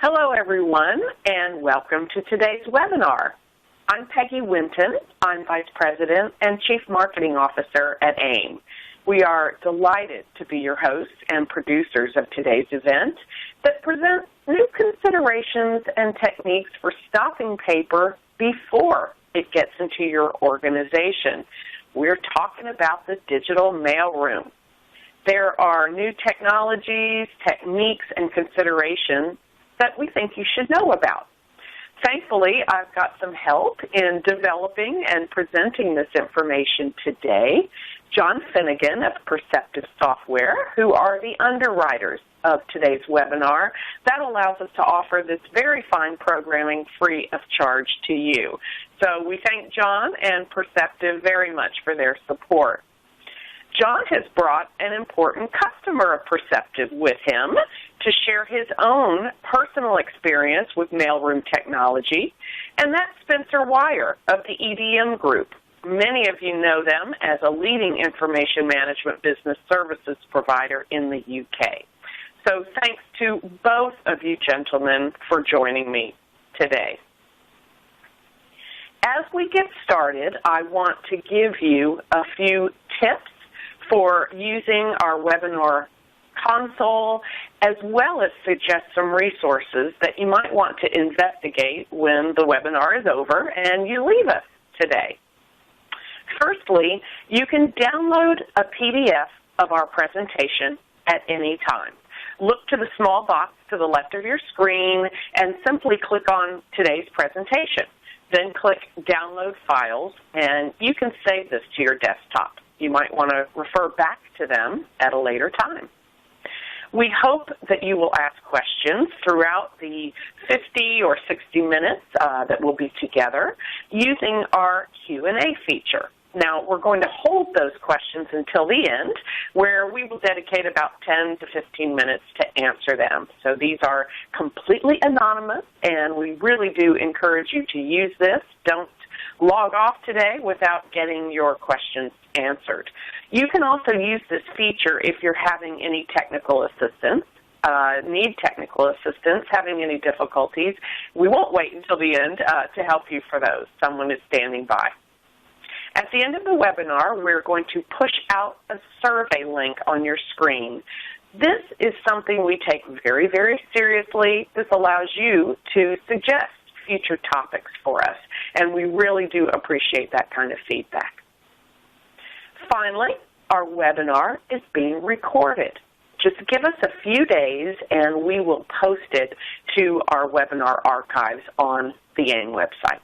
Hello, everyone, and welcome to today's webinar. I'm Peggy Winton. I'm Vice President and Chief Marketing Officer at AIIm. We are delighted to be your hosts and producers of today's event that presents new considerations and techniques for stopping paper before it gets into your organization. We're talking about the digital mailroom. There are new technologies, techniques, and considerations that we think you should know about. Thankfully, I've got some help in developing and presenting this information today. John Finnegan of Perceptive Software, who are the underwriters of today's webinar. That allows us to offer this very fine programming free of charge to you. So we thank John and Perceptive very much for their support. John has brought an important customer of Perceptive with him to share his own personal experience with mailroom technology, and that's Spencer Wire of the EDM Group. Many of you know them as a leading information management business services provider in the UK. So thanks to both of you gentlemen for joining me today. As we get started, I want to give you a few tips for using our webinar console, as well as suggest some resources that you might want to investigate when the webinar is over and you leave us today. Firstly, you can download a PDF of our presentation at any time. Look to the small box to the left of your screen and simply click on today's presentation. Then click Download Files, and you can save this to your desktop. You might want to refer back to them at a later time. We hope that you will ask questions throughout the 50 or 60 minutes that we'll be together using our Q&A feature. Now, we're going to hold those questions until the end, where we will dedicate about 10 to 15 minutes to answer them. So these are completely anonymous, and we really do encourage you to use this. Don't log off today without getting your questions answered. You can also use this feature if you're having any technical assistance, having any difficulties. We won't wait until the end to help you for those. Someone is standing by. At the end of the webinar, we're going to push out a survey link on your screen. This is something we take very, very seriously. This allows you to suggest future topics for us, and we really do appreciate that kind of feedback. Finally, our webinar is being recorded. Just give us a few days, and we will post it to our webinar archives on the AIIm website.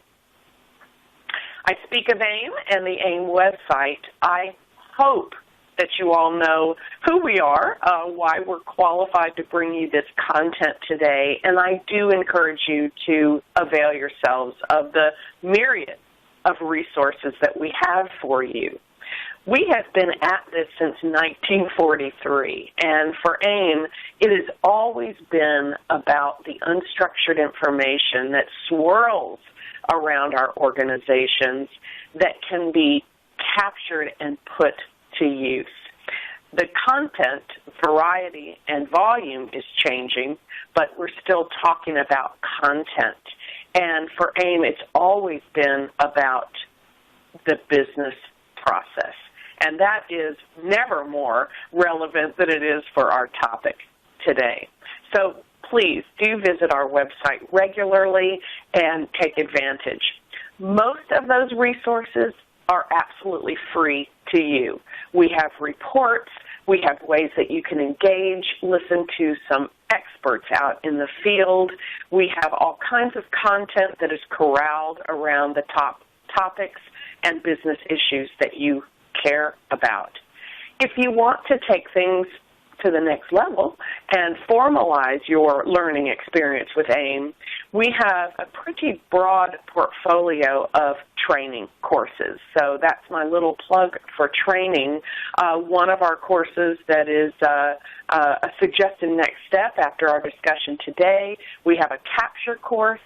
I speak of AIIm and the AIIm website. I hope that you all know who we are, why we're qualified to bring you this content today, and I do encourage you to avail yourselves of the myriad of resources that we have for you. We have been at this since 1943, and for AIIm, it has always been about the unstructured information that swirls around our organizations that can be captured and put to use. The content, variety, and volume is changing, but we're still talking about content. And for AIIm, it's always been about the business process. And that is never more relevant than it is for our topic today. So please do visit our website regularly and take advantage. Most of those resources are absolutely free to you. We have reports, we have ways that you can engage, listen to some experts out in the field. We have all kinds of content that is corralled around the top topics and business issues that you care about. If you want to take things to the next level and formalize your learning experience with AIIm, we have a pretty broad portfolio of training courses. So that's my little plug for training. One of our courses that is a suggested next step after our discussion today, we have a capture course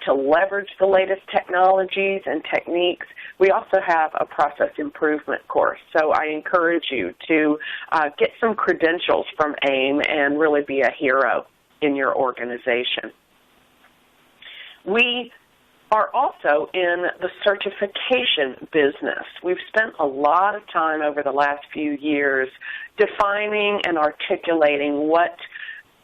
to leverage the latest technologies and techniques. We also have a process improvement course. So I encourage you to get some credentials from AIIm and really be a hero in your organization. We are also in the certification business. We've spent a lot of time over the last few years defining and articulating what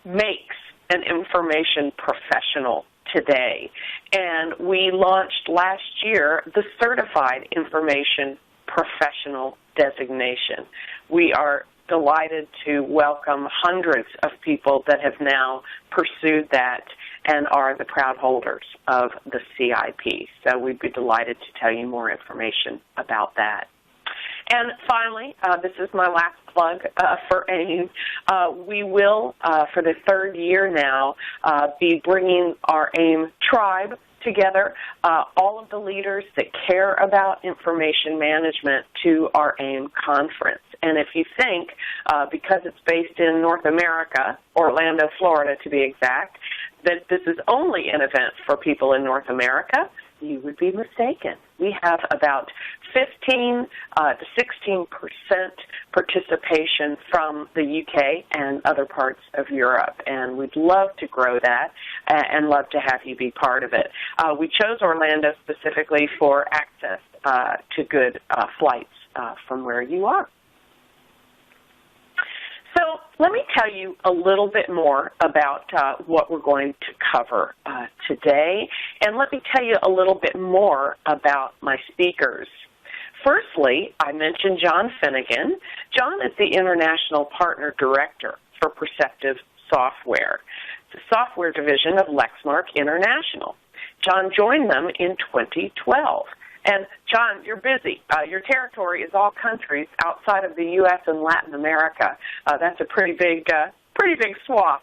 makes an information professional today. And we launched last year the Certified Information Professional designation. We are delighted to welcome hundreds of people that have now pursued that and are the proud holders of the CIP. So we'd be delighted to tell you more information about that. And finally, this is my last plug for AIIM. We will, for the third year now, be bringing our AIIM tribe together, all of the leaders that care about information management to our AIIM conference. And if you think, because it's based in North America, Orlando, Florida to be exact, that this is only an event for people in North America, you would be mistaken. We have about 15 to 16% participation from the UK and other parts of Europe, and we'd love to grow that and love to have you be part of it. We chose Orlando specifically for access to good flights from where you are. So let me tell you a little bit more about what we're going to cover today, and let me tell you a little bit more about my speakers. Firstly, I mentioned John Finnegan. John is the International Partner Director for Perceptive Software, the software division of Lexmark International. John joined them in 2012. And, John, you're busy. Your territory is all countries outside of the U.S. and Latin America. That's a pretty big swath.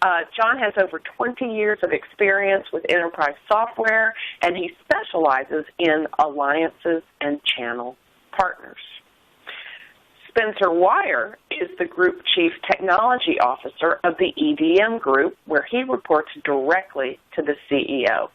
John has over 20 years of experience with enterprise software, and he specializes in alliances and channel partners. Spencer Wire is the Group Chief Technology Officer of the EDM Group, where he reports directly to the CEO.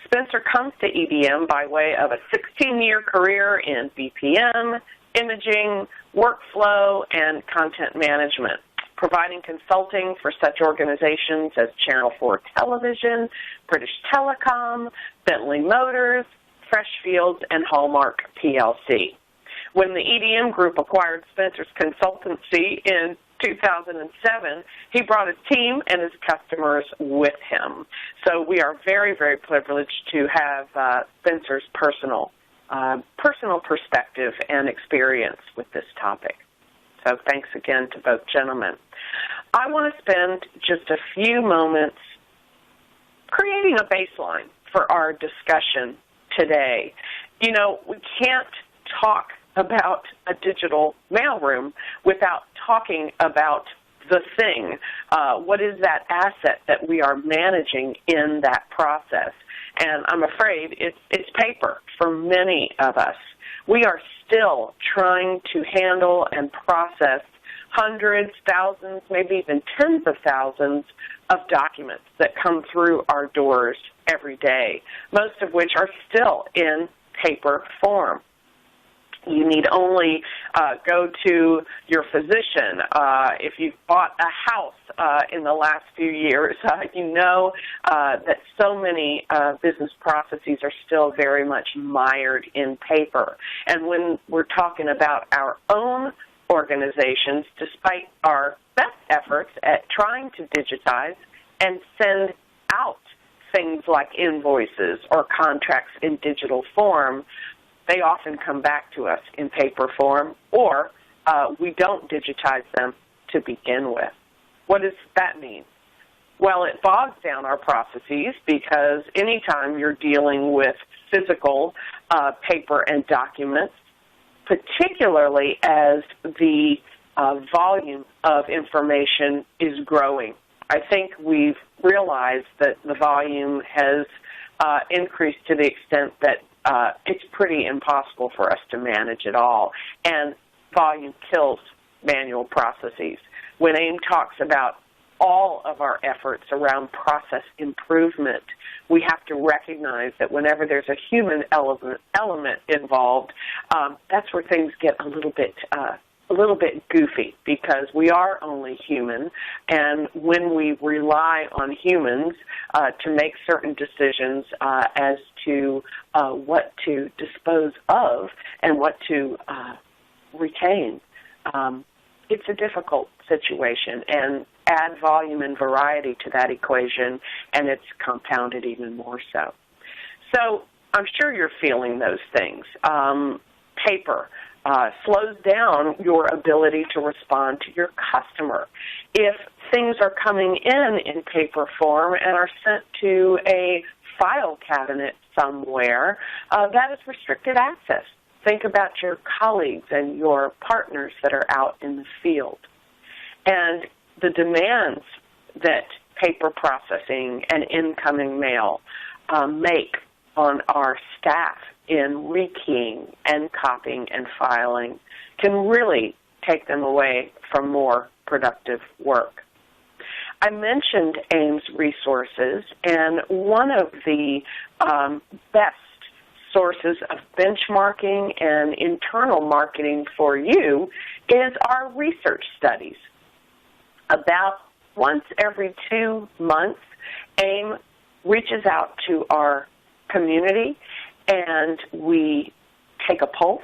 Spencer comes to EDM by way of a 16-year career in BPM, imaging, workflow, and content management, providing consulting for such organizations as Channel 4 Television, British Telecom, Bentley Motors, Freshfields, and Hallmark PLC. When the EDM Group acquired Spencer's consultancy in 2007, he brought his team and his customers with him. So we are very, very privileged to have Spencer's personal perspective and experience with this topic. So thanks again to both gentlemen. I want to spend just a few moments creating a baseline for our discussion today. You know, we can't talk about a digital mailroom without talking about the thing. What is that asset that we are managing in that process? And I'm afraid it's paper for many of us. We are still trying to handle and process hundreds, thousands, maybe even tens of thousands of documents that come through our doors every day, most of which are still in paper form. You need only go to your physician. If you've bought a house in the last few years, you know that so many business processes are still very much mired in paper. And when we're talking about our own organizations, despite our best efforts at trying to digitize and send out things like invoices or contracts in digital form, they often come back to us in paper form, or we don't digitize them to begin with. What does that mean? Well, it bogs down our processes because anytime you're dealing with physical paper and documents, particularly as the volume of information is growing, I think we've realized that the volume has increased to the extent that it's pretty impossible for us to manage it all, and volume kills manual processes. When AIIM talks about all of our efforts around process improvement, we have to recognize that whenever there's a human element involved, that's where things get a little bit a little bit goofy because we are only human, and when we rely on humans to make certain decisions as to what to dispose of and what to retain, it's a difficult situation, and add volume and variety to that equation, and it's compounded even more so. So I'm sure you're feeling those things. Paper slows down your ability to respond to your customer. If things are coming in paper form and are sent to a file cabinet somewhere, that is restricted access. Think about your colleagues and your partners that are out in the field. And the demands that paper processing and incoming mail make on our staff in rekeying and copying and filing can really take them away from more productive work. I mentioned AIIM's resources, and one of the best sources of benchmarking and internal marketing for you is our research studies. About once every 2 months, AIIM reaches out to our community, and we take a pulse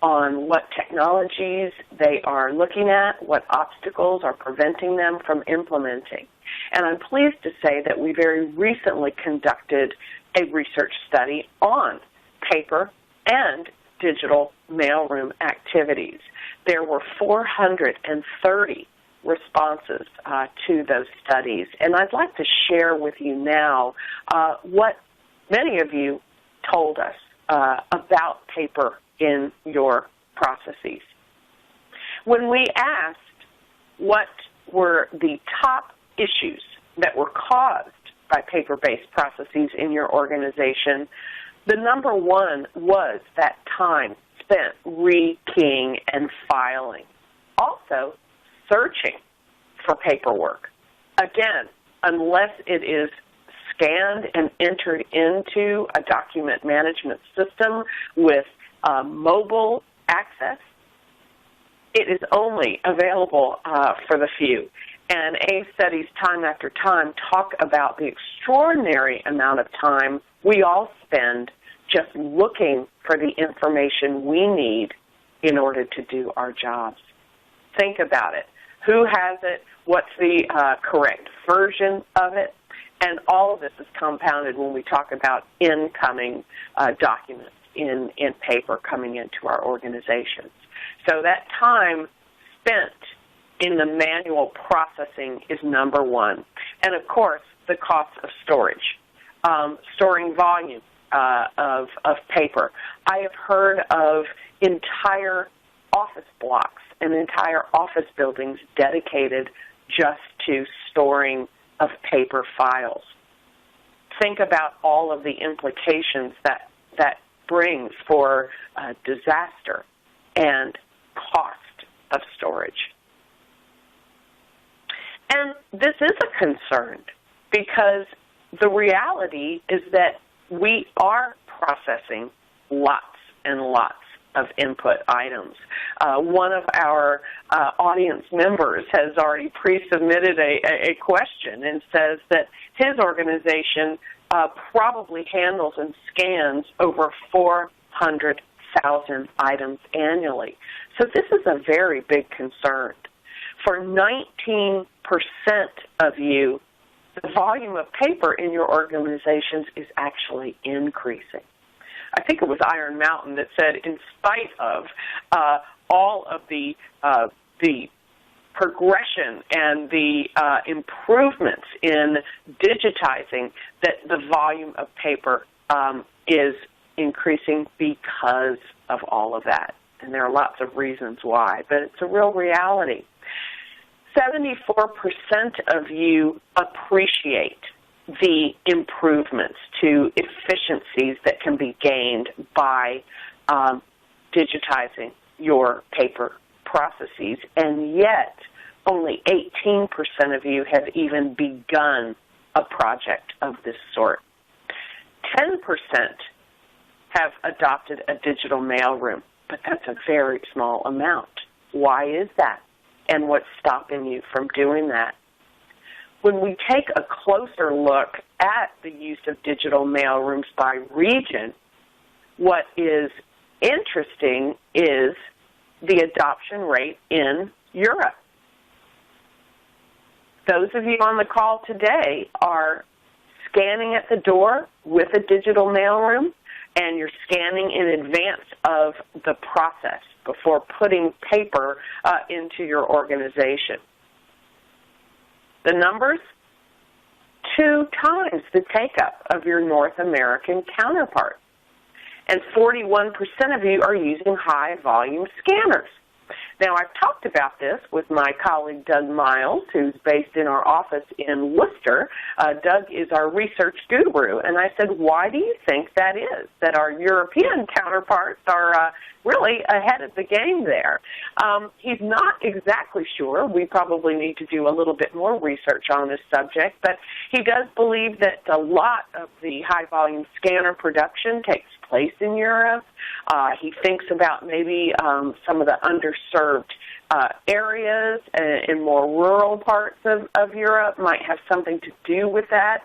on what technologies they are looking at, what obstacles are preventing them from implementing. And I'm pleased to say that we very recently conducted a research study on paper and digital mailroom activities. There were 430 responses to those studies, and I'd like to share with you now what many of you told us about paper in your processes. When we asked what were the top issues that were caused by paper-based processes in your organization, the number one was that time spent rekeying and filing. Also, searching for paperwork. Again, unless it is scanned and entered into a document management system with mobile access, it is only available for the few. And AIIM studies time after time talk about the extraordinary amount of time we all spend just looking for the information we need in order to do our jobs. Think about it. Who has it? What's the correct version of it? And all of this is compounded when we talk about incoming documents in paper coming into our organizations. So that time spent in the manual processing is number one. And, of course, the cost of storage, storing volume of paper. I have heard of entire office blocks and entire office buildings dedicated just to storing of paper files. Think about all of the implications that brings for disaster and cost of storage. And this is a concern because the reality is that we are processing lots and lots of input items. One of our audience members has already pre-submitted a question and says that his organization probably handles and scans over 400,000 items annually. So this is a very big concern. For 19% of you, the volume of paper in your organizations is actually increasing. I think it was Iron Mountain that said, in spite of all of the progression and the improvements in digitizing, that the volume of paper is increasing because of all of that. And there are lots of reasons why, but it's a real reality. 74% of you appreciate the improvements to efficiencies that can be gained by digitizing your paper processes, and yet only 18% of you have even begun a project of this sort. 10% have adopted a digital mailroom, but that's a very small amount. Why is that? And what's stopping you from doing that? When we take a closer look at the use of digital mailrooms by region, what is interesting is the adoption rate in Europe. Those of you on the call today are scanning at the door with a digital mailroom, and you're scanning in advance of the process before putting paper into your organization. The numbers, 2 times the take-up of your North American counterpart. And 41% of you are using high-volume scanners. Now, I've talked about this with my colleague Doug Miles, who's based in our office in Worcester. Doug is our research guru, and I said, why do you think that is, that our European counterparts are really ahead of the game there? He's not exactly sure. We probably need to do a little bit more research on this subject, but he does believe that a lot of the high-volume scanner production takes place in Europe. He thinks about maybe some of the underserved areas in more rural parts of Europe might have something to do with that.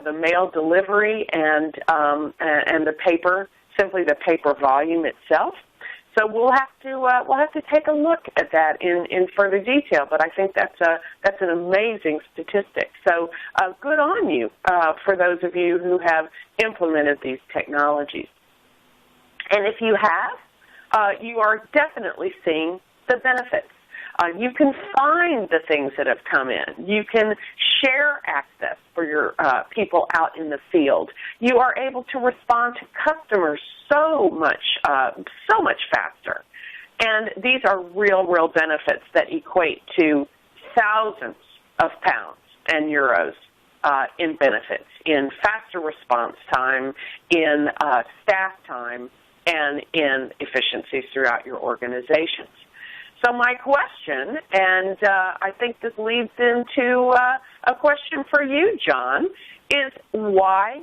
The mail delivery and the paper, simply the paper volume itself. So we'll have to take a look at that in further detail. But I think that's an amazing statistic. So good on you for those of you who have implemented these technologies. And if you have, you are definitely seeing the benefits. You can find the things that have come in. You can share access for your people out in the field. You are able to respond to customers so much faster. And these are real benefits that equate to thousands of pounds and euros in benefits, in faster response time, in staff time, and in efficiencies throughout your organizations. So my question, and I think this leads into a question for you, John, is why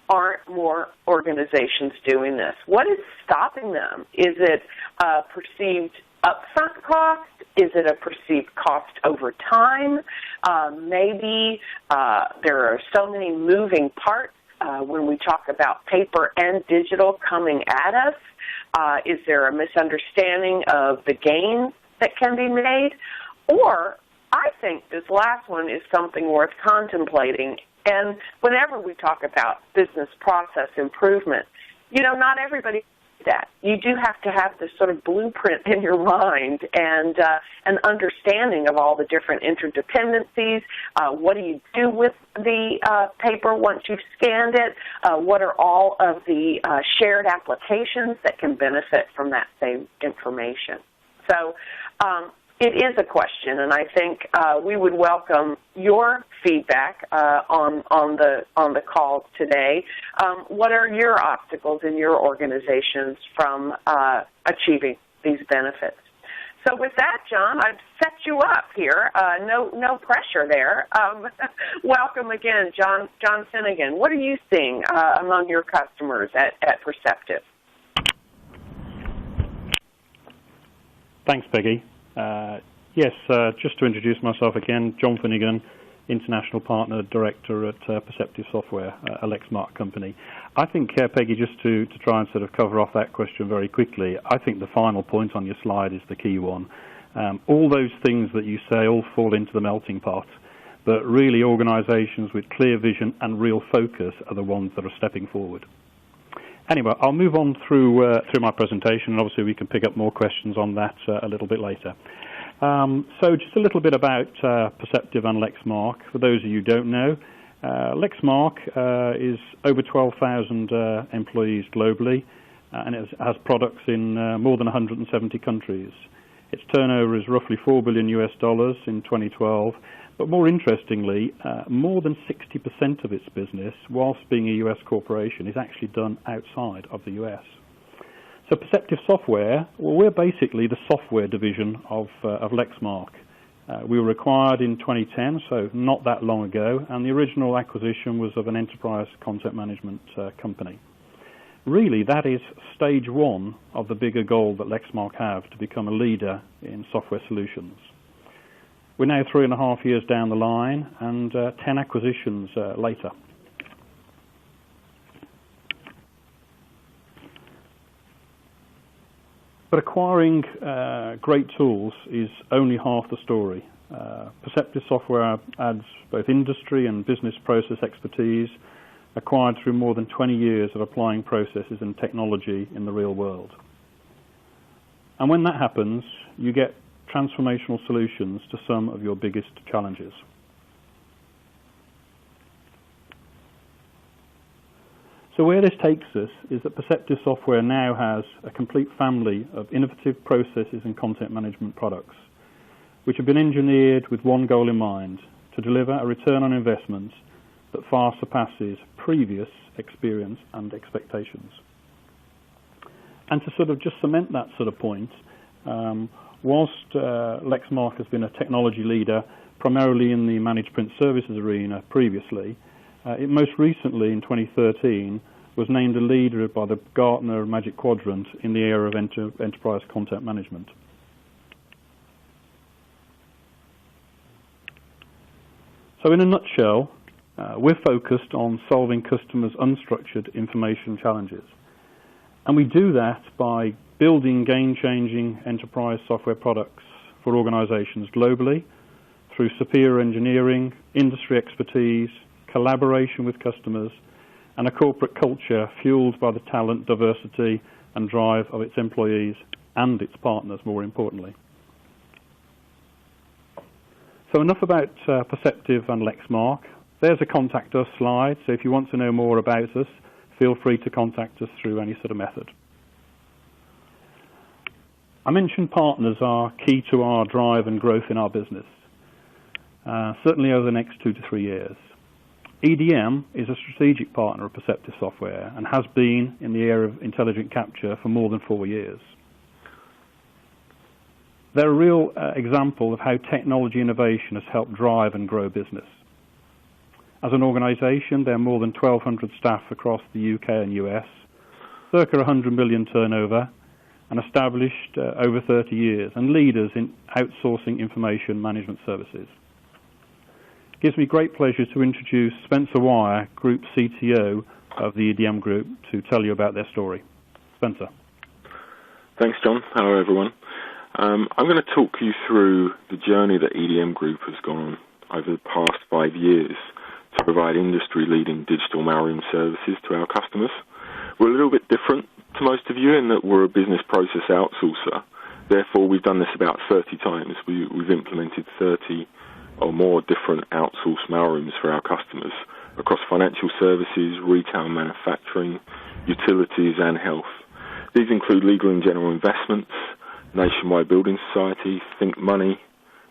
aren't more organizations doing this? What is stopping them? Is it a perceived upfront cost? Is it a perceived cost over time? Maybe there are so many moving parts when we talk about paper and digital coming at us. Is there a misunderstanding of the gains that can be made? Or I think this last one is something worth contemplating. And whenever we talk about business process improvement, you know, not everybody does that. You do have to have this sort of blueprint in your mind and an understanding of all the different interdependencies. What do you do with the paper once you've scanned it? What are all of the shared applications that can benefit from that same information? So it is a question, and I think we would welcome your feedback on the call today. What are your obstacles in your organizations from achieving these benefits? So with that, John, I've set you up here. No pressure there. Welcome again, John Finnegan. What are you seeing among your customers at Perceptive? Thanks, Peggy. Yes, just to introduce myself again, John Finnegan, International Partner Director at Perceptive Software, a Lexmark company. I think, Peggy, just to try and sort of cover off that question very quickly, I think the final point on your slide is the key one. All those things that you say all fall into the melting pot, but really organizations with clear vision and real focus are the ones that are stepping forward. Anyway, I'll move on through my presentation, and obviously we can pick up more questions on that a little bit later. So just a little bit about Perceptive and Lexmark. For those of you who don't know, Lexmark is over 12,000 employees globally, and it has products in more than 170 countries. Its turnover is roughly $4 billion in 2012. But more interestingly, more than 60% of its business, whilst being a US corporation, is actually done outside of the US. So Perceptive Software, well, we're basically the software division of Lexmark. We were acquired in 2010, so not that long ago, and the original acquisition was of an enterprise content management company. really that is stage one of the bigger goal that Lexmark have to become a leader in software solutions. We're now 3.5 years down the line and 10 acquisitions later. But acquiring great tools is only half the story. Perceptive Software adds both industry and business process expertise acquired through more than 20 years of applying processes and technology in the real world. And when that happens, you get transformational solutions to some of your biggest challenges. So where this takes us is that Perceptive Software now has a complete family of innovative processes and content management products, which have been engineered with one goal in mind: to deliver a return on investment that far surpasses previous experience and expectations. And to sort of just cement that sort of point, whilst Lexmark has been a technology leader primarily in the managed print services arena previously, it most recently, in 2013, was named a leader by the Gartner Magic Quadrant in the area of enterprise content management. So in a nutshell, we're focused on solving customers' unstructured information challenges. And we do that by building game-changing enterprise software products for organizations globally through superior engineering, industry expertise, collaboration with customers, and a corporate culture fueled by the talent, diversity, and drive of its employees and its partners, more importantly. So enough about Perceptive and Lexmark. There's a contact us slide, so if you want to know more about us, feel free to contact us through any sort of method. I mentioned partners are key to our drive and growth in our business, certainly over the next 2 to 3 years. EDM is a strategic partner of Perceptive Software and has been in the area of intelligent capture for more than 4 years. They're a real example of how technology innovation has helped drive and grow business. As an organisation, there are more than 1,200 staff across the UK and US, circa 100 million turnover, and established over 30 years, and leaders in outsourcing information management services. It gives me great pleasure to introduce Spencer Wire, Group CTO of the EDM Group, to tell you about their story. Spencer. Thanks, John. Hello, everyone. I'm going to talk you through the journey that EDM Group has gone on over the past 5 years to provide industry-leading digital mailroom services to our customers. We're a little bit different to most of you in that we're a business process outsourcer. Therefore, we've done this about 30 times. We've implemented 30 or more different outsourced mailrooms for our customers across financial services, retail and manufacturing, utilities and health. These include Legal and General Investments, Nationwide Building Society, Think Money,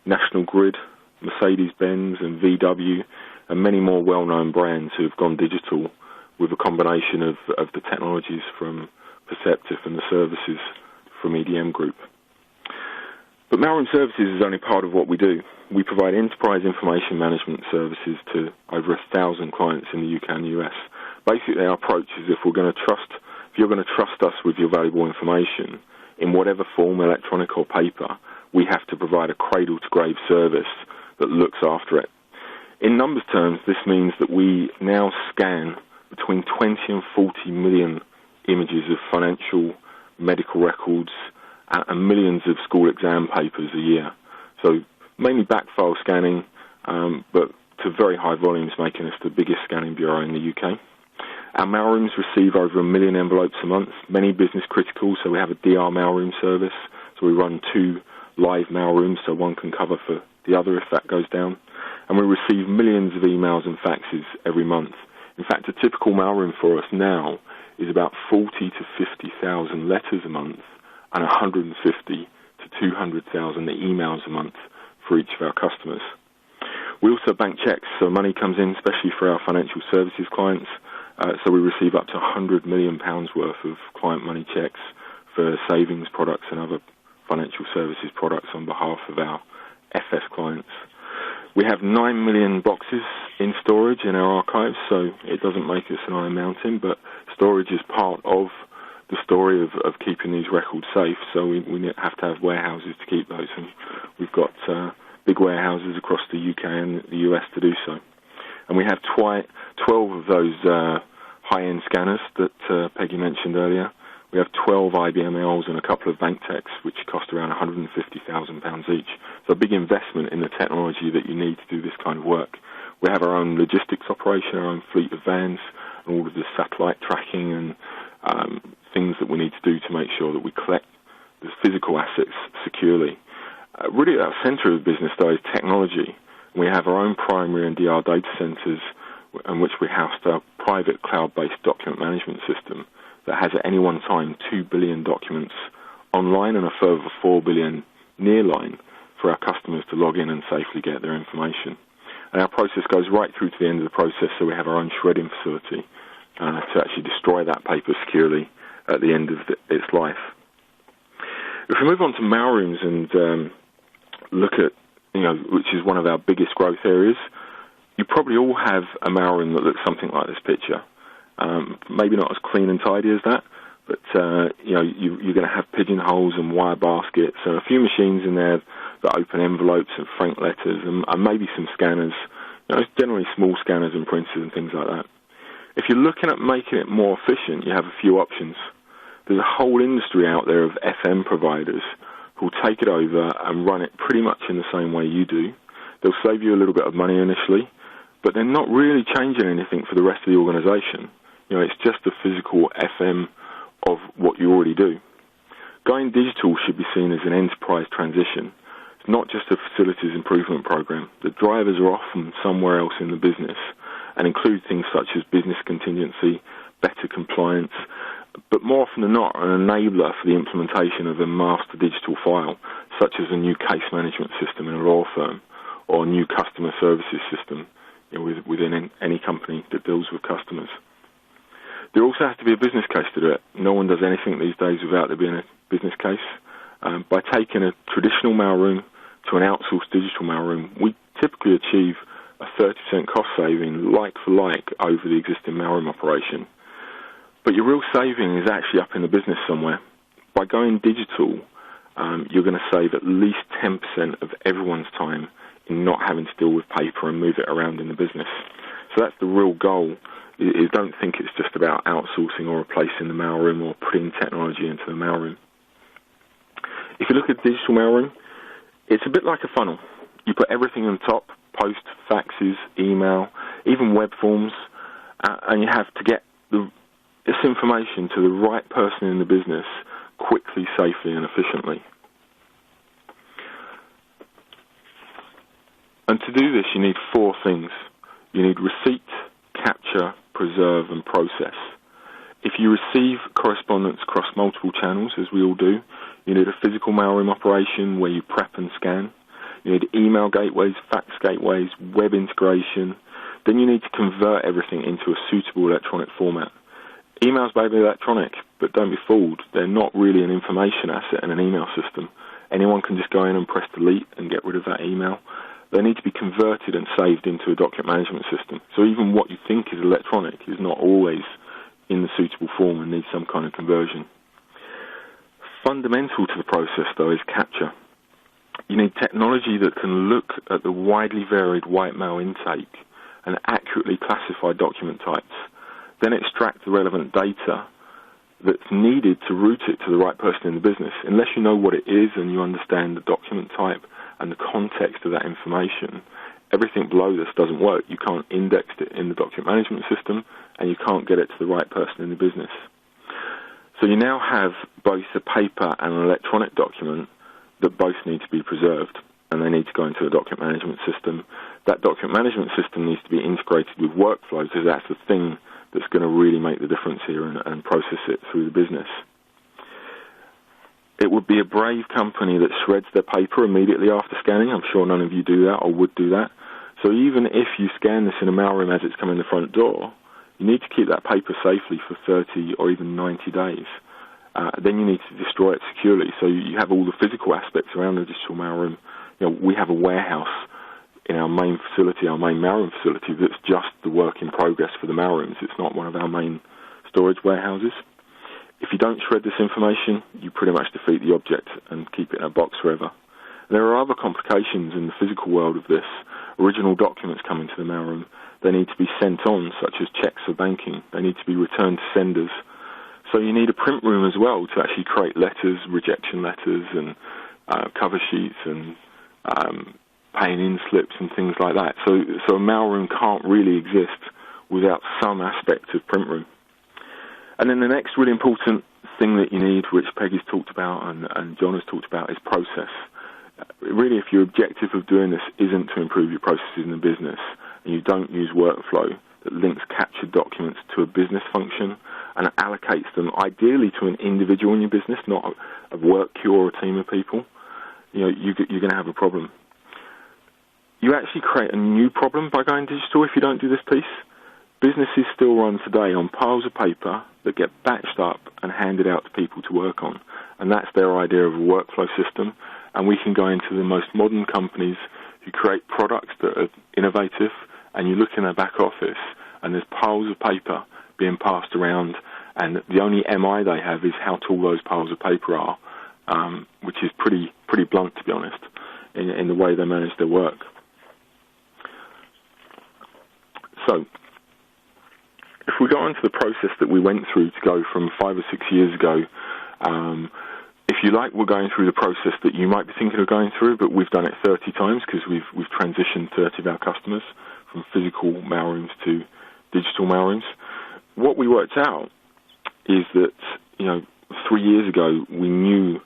National Grid, Mercedes-Benz and VW, and many more well-known brands who have gone digital with a combination of the technologies from Perceptive and the services from EDM Group. But Mailroom Services is only part of what we do. We provide enterprise information management services to over 1,000 clients in the UK and US. Basically, our approach is if you're going to trust us with your valuable information, in whatever form, electronic or paper, we have to provide a cradle-to-grave service that looks after it. In numbers terms, this means that we now scan between 20 and 40 million images of financial, medical records, and millions of school exam papers a year. So mainly backfile scanning, but to very high volumes, making us the biggest scanning bureau in the UK. Our mailrooms receive over 1 million envelopes a month, many business critical, so we have a DR mailroom service. So we run 2 live mailrooms, so one can cover for the other if that goes down. And we receive millions of emails and faxes every month. In fact, a typical mailroom for us now is about 40 to 50,000 letters a month and 150 to 200,000 emails a month for each of our customers. We also bank checks, so money comes in, especially for our financial services clients. So we receive up to £100 million worth of client money checks for savings products and other financial services products on behalf of our FS clients. We have 9 million boxes in storage in our archives, so it doesn't make us an iron mountain, but storage is part of the story of keeping these records safe, so we have to have warehouses to keep those, and we've got big warehouses across the UK and the US to do so. And we have 12 of those high-end scanners that Peggy mentioned earlier. We have 12 IBM Ls and a couple of bank techs, which cost around £150,000 each. So a big investment in the technology that you need to do this kind of work. We have our own logistics operation, our own fleet of vans, and all of the satellite tracking and things that we need to do to make sure that we collect the physical assets securely. Really at the centre of the business, though, is technology. We have our own primary and DR data centres in which we house our private cloud-based document management system that has at any one time 2 billion documents online and a further 4 billion nearline for our customers to log in and safely get their information. And our process goes right through to the end of the process, so we have our own shredding facility to actually destroy that paper securely at the end of its life. If we move on to Mailrooms and look at, which is one of our biggest growth areas, you probably all have a mailroom that looks something like this picture. Maybe not as clean and tidy as that, but you're going to have pigeonholes and wire baskets and a few machines in there that open envelopes and frank letters and maybe some scanners. Generally small scanners and printers and things like that. If you're looking at making it more efficient, you have a few options. There's a whole industry out there of FM providers who'll take it over and run it pretty much in the same way you do. They'll save you a little bit of money initially, but they're not really changing anything for the rest of the organization. It's just the physical FM of what you already do. Going digital should be seen as an enterprise transition. It's not just a facilities improvement program. The drivers are often somewhere else in the business and include things such as business contingency, better compliance, but more often than not, an enabler for the implementation of a master digital file, such as a new case management system in a law firm or a new customer services system within any company that deals with customers. There also has to be a business case to do it. No one does anything these days without there being a business case. By taking a traditional mailroom to an outsourced digital mailroom, we typically achieve a 30% cost saving, like for like, over the existing mailroom operation. But your real saving is actually up in the business somewhere. By going digital, you're going to save at least 10% of everyone's time in not having to deal with paper and move it around in the business. So that's the real goal. You don't think it's just about outsourcing or replacing the mailroom or putting technology into the mailroom. If you look at digital mailroom, it's a bit like a funnel. You put everything on top, post, faxes, email, even web forms, and you have to get this information to the right person in the business quickly, safely, and efficiently. And to do this, you need 4 things. You need receipt, capture, preserve, and process. If you receive correspondence across multiple channels, as we all do, you need a physical mailroom operation where you prep and scan. You need email gateways, fax gateways, web integration. Then you need to convert everything into a suitable electronic format. Emails may be electronic, but don't be fooled. They're not really an information asset in an email system. Anyone can just go in and press delete and get rid of that email. They need to be converted and saved into a document management system. So even what you think is electronic is not always in the suitable form and needs some kind of conversion. Fundamental to the process, though, is capture. You need technology that can look at the widely varied white mail intake and accurately classify document types, then extract the relevant data that's needed to route it to the right person in the business. Unless you know what it is and you understand the document type and the context of that information, everything below this doesn't work. You can't index it in the document management system, and you can't get it to the right person in the business. So you now have both a paper and an electronic document that both need to be preserved, and they need to go into a document management system. That document management system needs to be integrated with workflow, because that's the thing that's going to really make the difference here and process it through the business. It would be a brave company that shreds their paper immediately after scanning. I'm sure none of you do that or would do that. So even if you scan this in a mailroom as it's coming in the front door, you need to keep that paper safely for 30 or even 90 days. Then you need to destroy it securely. So you have all the physical aspects around the digital mailroom. We have a warehouse in our main facility, our main mailroom facility, that's just the work in progress for the mailrooms. It's not one of our main storage warehouses. If you don't shred this information, you pretty much defeat the object and keep it in a box forever. There are other complications in the physical world of this. Original documents come into the mailroom. They need to be sent on, such as checks for banking. They need to be returned to senders. So you need a print room as well to actually create letters, rejection letters, and cover sheets, and paying in slips and things like that. So a mailroom can't really exist without some aspect of print room. And then the next really important thing that you need, which Peggy's talked about and John has talked about, is process. Really, if your objective of doing this isn't to improve your processes in the business, and you don't use workflow that links captured documents to a business function and allocates them ideally to an individual in your business, not a work queue or a team of people, you're going to have a problem. You actually create a new problem by going digital if you don't do this piece. Businesses still run today on piles of paper that get batched up and handed out to people to work on, and that's their idea of a workflow system. And we can go into the most modern companies who create products that are innovative, and you look in their back office and there's piles of paper being passed around, and the only MI they have is how tall those piles of paper are, which is pretty blunt, to be honest, in the way they manage their work. So if we go on to the process that we went through to go from 5 or 6 years ago, if you like, we're going through the process that you might be thinking of going through, but we've done it 30 times because we've transitioned 30 of our customers from physical mailrooms to digital mailrooms. What we worked out is that, 3 years ago, we knew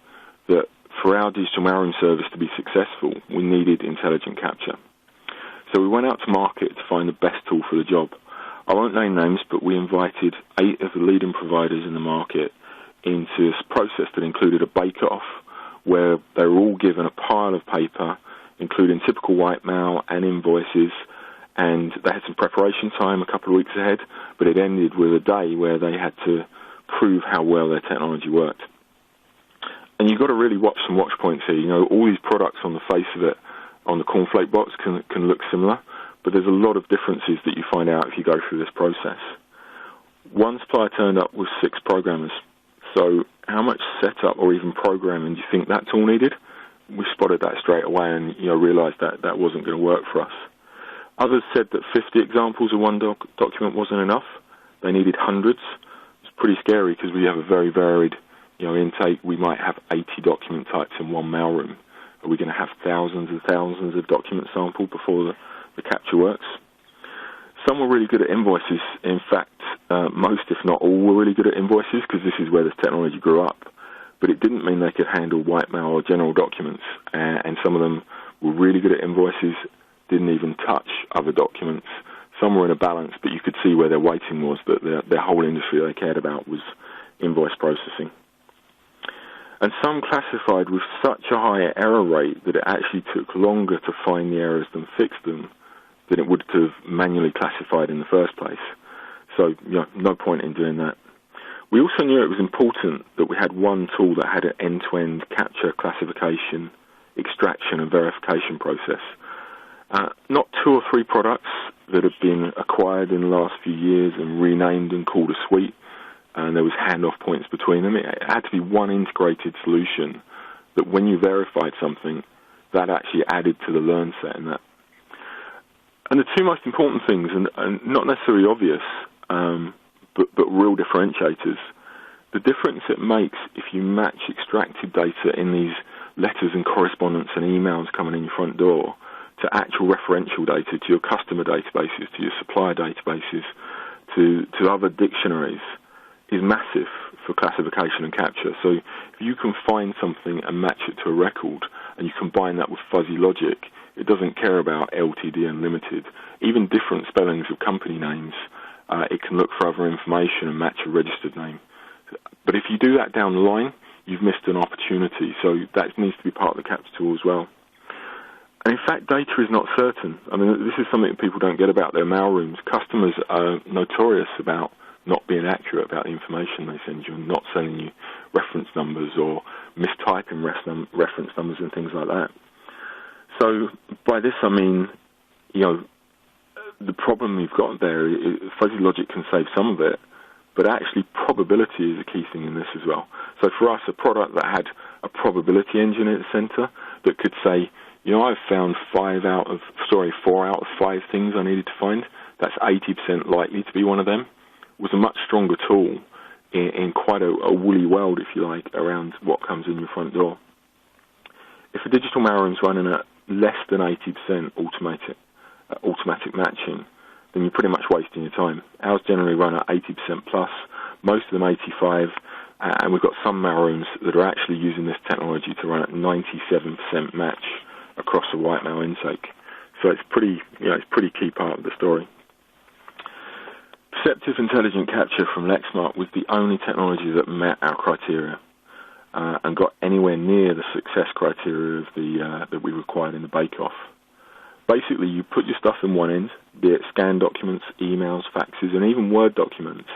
that for our digital mailroom service to be successful, we needed intelligent capture. So we went out to market to find the best tool for the job. I won't name names, but we invited 8 of the leading providers in the market into this process that included a bake-off where they were all given a pile of paper, including typical white mail and invoices, and they had some preparation time a couple of weeks ahead, but it ended with a day where they had to prove how well their technology worked. And you've got to really watch some watch points here. All these products on the face of it, on the cornflake box, can look similar, but there's a lot of differences that you find out if you go through this process. One supplier turned up with 6 programmers. So how much setup or even programming do you think that tool needed? We spotted that straight away and realised that wasn't going to work for us. Others said that 50 examples of one document wasn't enough. They needed hundreds. It's pretty scary because we have a very varied intake. We might have 80 document types in one mailroom. Are we going to have thousands and thousands of documents sampled before the capture works? Some were really good at invoices. In fact, most, if not all, were really good at invoices because this is where this technology grew up. But it didn't mean they could handle white mail or general documents. And some of them were really good at invoices, didn't even touch other documents. Some were in a balance, but you could see where their weighting was, that their whole industry they cared about was invoice processing. And some classified with such a high error rate that it actually took longer to find the errors than fix them than it would have manually classified in the first place. So, no point in doing that. We also knew it was important that we had one tool that had an end-to-end capture, classification, extraction and verification process. Not 2 or 3 products that have been acquired in the last few years and renamed and called a suite, and there was handoff points between them. It had to be one integrated solution that when you verified something, that actually added to the learn set in that. And the 2 most important things, and not necessarily obvious, but real differentiators, the difference it makes if you match extracted data in these letters and correspondence and emails coming in your front door to actual referential data, to your customer databases, to your supplier databases, to other dictionaries, is massive for classification and capture. So if you can find something and match it to a record, and you combine that with fuzzy logic, it doesn't care about LTD and limited. Even different spellings of company names, it can look for other information and match a registered name. But if you do that down the line, you've missed an opportunity. So that needs to be part of the capture tool as well. And in fact, data is not certain. I mean, this is something that people don't get about their mailrooms. Customers are notorious about not being accurate about the information they send you and not sending you reference numbers or mistyping reference numbers and things like that. So by this I mean the problem you've got there, fuzzy logic can save some of it, but actually probability is a key thing in this as well. So for us, a product that had a probability engine at the center that could say, I've found 4 out of 5 things I needed to find, that's 80% likely to be one of them, was a much stronger tool in quite a woolly world, if you like, around what comes in your front door. If a digital mailroom is running at less than 80% automatic matching, then you're pretty much wasting your time. Ours generally run at 80% plus, most of them 85, and we've got some mailrooms that are actually using this technology to run at 97% match across the white mail intake. So it's pretty key part of the story. Perceptive intelligent capture from Lexmark was the only technology that met our criteria and got anywhere near the success criteria of that we required in the bake-off. Basically, you put your stuff in one end, be it scanned documents, emails, faxes, and even Word documents,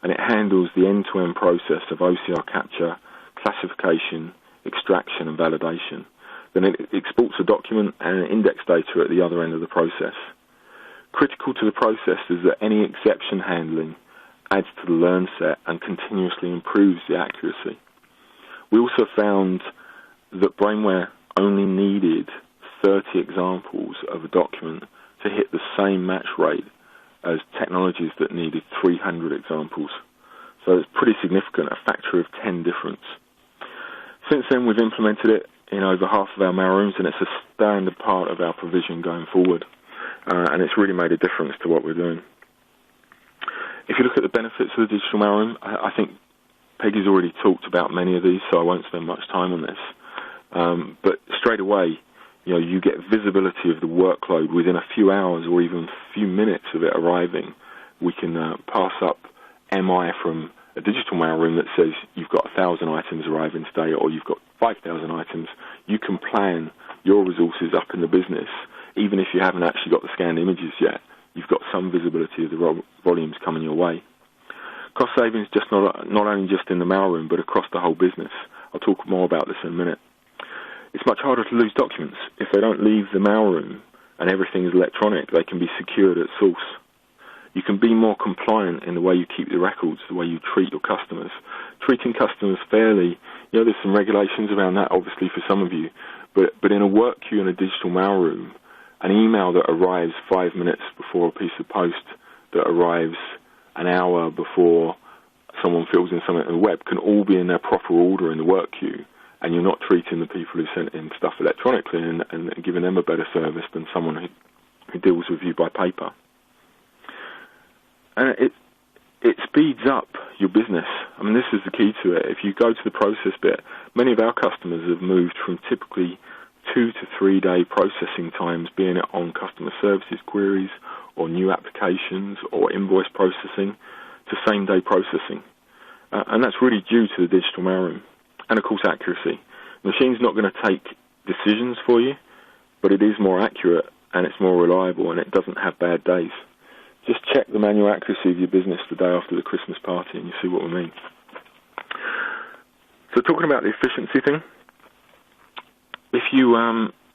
and it handles the end-to-end process of OCR capture, classification, extraction, and validation. Then it exports a document and index data at the other end of the process. Critical to the process is that any exception handling adds to the learn set and continuously improves the accuracy. We also found that Brainware only needed 30 examples of a document to hit the same match rate as technologies that needed 300 examples. So it's pretty significant, a factor of 10 difference. Since then, we've implemented it in over half of our mailrooms, and it's a standard part of our provision going forward. And it's really made a difference to what we're doing. If you look at the benefits of the digital mailroom, I think Peggy's already talked about many of these, so I won't spend much time on this. But straight away, you get visibility of the workload within a few hours or even a few minutes of it arriving. We can pass up MI from a digital mailroom that says you've got 1,000 items arriving today or you've got 5,000 items. You can plan your resources up in the business, even if you haven't actually got the scanned images yet. You've got some visibility of the volumes coming your way. Cost savings not only just in the mailroom, but across the whole business. I'll talk more about this in a minute. It's much harder to lose documents. If they don't leave the mailroom and everything is electronic, they can be secured at source. You can be more compliant in the way you keep the records, the way you treat your customers. Treating customers fairly, there's some regulations around that, obviously, for some of you, but in a work queue in a digital mailroom, an email that arrives 5 minutes before a piece of post that arrives an hour before someone fills in something on the web can all be in their proper order in the work queue, and you're not treating the people who sent in stuff electronically and giving them a better service than someone who deals with you by paper. And it speeds up your business. I mean, this is the key to it. If you go to the process bit, many of our customers have moved from typically 2 to 3 day processing times, being it on customer services queries or new applications or invoice processing, to same day processing. And that's really due to the digital mailroom. And of course, accuracy. The machine's not going to take decisions for you, but it is more accurate and it's more reliable and it doesn't have bad days. Just check the manual accuracy of your business the day after the Christmas party and you see what we mean. So talking about the efficiency thing, if you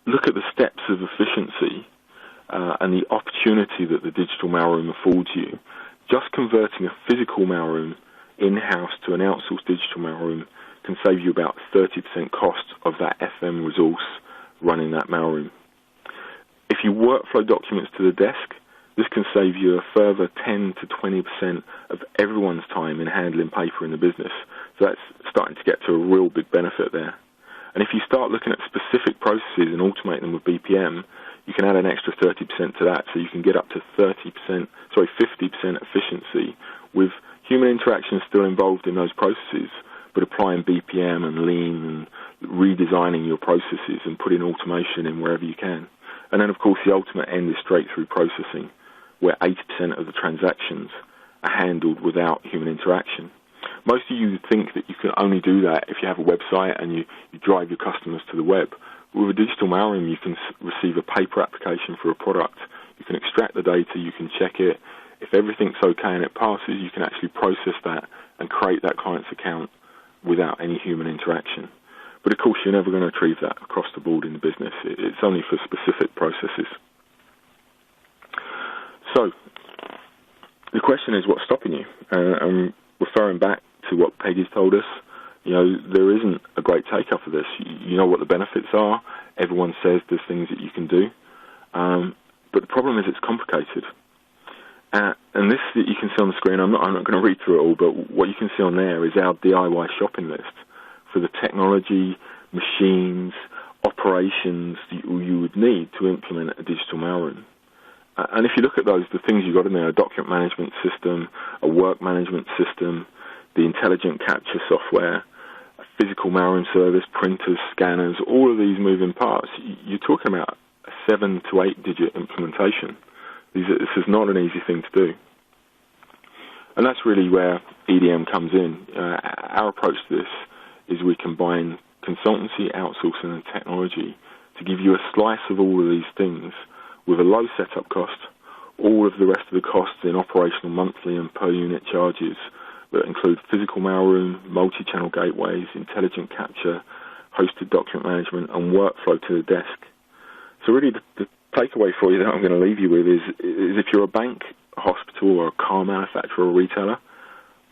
look at the steps of efficiency and the opportunity that the digital mailroom affords you, just converting a physical mailroom in-house to an outsourced digital mailroom can save you about 30% cost of that FM resource running that mailroom. If you workflow documents to the desk, this can save you a further 10 to 20% of everyone's time in handling paper in the business. So that's starting to get to a real big benefit there. And if you start looking at specific processes and automate them with BPM, you can add an extra 30% to that, so you can get up to 50% efficiency with human interaction still involved in those processes, but applying BPM and lean and redesigning your processes and putting automation in wherever you can. And then, of course, the ultimate end is straight-through processing, where 80% of the transactions are handled without human interaction. Most of you think that you can only do that if you have a website and you drive your customers to the web. With a digital mailroom, you can receive a paper application for a product. You can extract the data, you can check it. If everything's okay and it passes, you can actually process that and create that client's account without any human interaction. But of course, you're never going to achieve that across the board in the business. It's only for specific processes. So the question is, what's stopping you? And referring back to what Peggy's told us, there isn't a great take-up of this. You know what the benefits are. Everyone says there's things that you can do. But the problem is it's complicated. And this that you can see on the screen, I'm not going to read through it all, but what you can see on there is our DIY shopping list for the technology, machines, operations that you would need to implement a digital mailroom. And if you look at those, the things you've got in there, a document management system, a work management system, the intelligent capture software, a physical mailroom service, printers, scanners, all of these moving parts, you're talking about a 7 to 8 digit implementation. This is not an easy thing to do. And that's really where EDM comes in. Our approach to this is we combine consultancy, outsourcing and technology to give you a slice of all of these things with a low setup cost, all of the rest of the costs in operational monthly and per unit charges that include physical mailroom, multi-channel gateways, intelligent capture, hosted document management and workflow to the desk. So really the takeaway for you that I'm going to leave you with is if you're a bank, a hospital or a car manufacturer or retailer,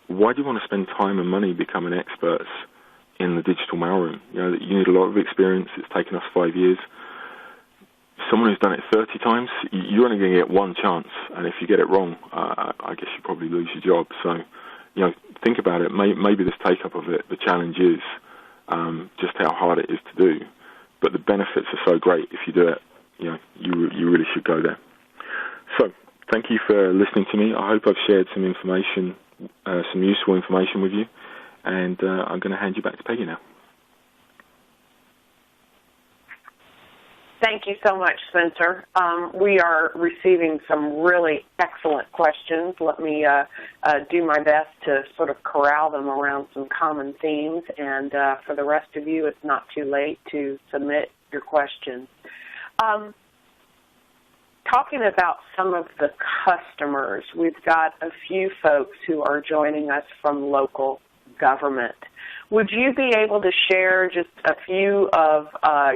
why do you want to spend time and money becoming experts in the digital mailroom? You need a lot of experience. It's taken us 5 years. Someone who's done it 30 times, you're only going to get one chance, and if you get it wrong, I guess you probably lose your job. So, think about it. Maybe this take-up of it, the challenge is just how hard it is to do, but the benefits are so great if you do it. You really should go there. So, thank you for listening to me. I hope I've shared some information, some useful information with you, and I'm going to hand you back to Peggy now. Thank you so much, Spencer. We are receiving some really excellent questions. Let me do my best to sort of corral them around some common themes, and for the rest of you, it's not too late to submit your questions. Talking about some of the customers, we've got a few folks who are joining us from local government. Would you be able to share just a few of